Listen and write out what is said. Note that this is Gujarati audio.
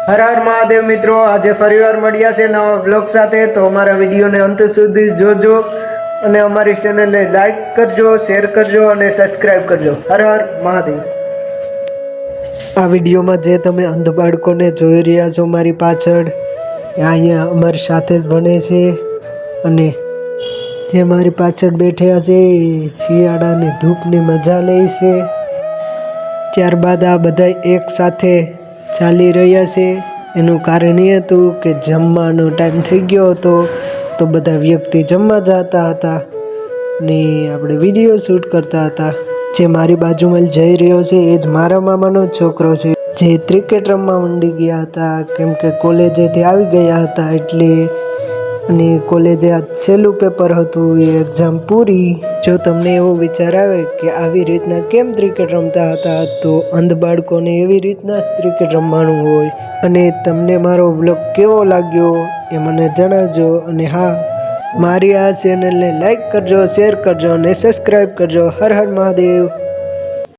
હર હર મહાદેવ મિત્રો, આજે ફરીવાર મળ્યા છે નવા વ્લોગ સાથે। તો અમારા વિડીયોને અંત સુધી જોજો અને અમારી ચેનલને લાઈક કરજો, શેર કરજો અને સબસ્ક્રાઇબ કરજો। હર હર મહાદેવ। આ વિડીયોમાં જે તમે અંધ બાળકોને જોઈ રહ્યા છો મારી પાછળ, અહીંયા અમારી સાથે જ ભણે છે અને જે મારી પાછળ બેઠ્યા છે એ શિયાળાની ધૂપની મજા લે છે। ત્યારબાદ આ બધા એક સાથે ચાલી રહ્યા છે। એનું કારણ એ હતું કે જમવાનો ટાઈમ થઈ ગયો હતો, તો બધા વ્યક્તિ જમવા જતા હતા ને આપણે વિડીયો શૂટ કરતા હતા। જે મારી બાજુમાં જઈ રહ્યો છે એ જ મારા મામાનો છોકરો છે, જે ક્રિકેટ રમવા માંડી ગયા હતા, કેમ કે કોલેજેથી આવી ગયા હતા એટલે। અને કોલેજે આ છેલ્લું પેપર હતું, એ એક્ઝામ પૂરી। જો તમને એવો વિચાર આવે કે આવી રીતના કેમ ક્રિકેટ રમતા હતા, તો અંધ બાળકોને એવી રીતના જ ક્રિકેટ રમવાનું હોય। અને તમને મારો વ્લોગ કેવો લાગ્યો એ મને જણાવજો। અને હા, મારી આ ચેનલને લાઈક કરજો, શેર કરજો અને સબસ્ક્રાઈબ કરજો। હર હર મહાદેવ।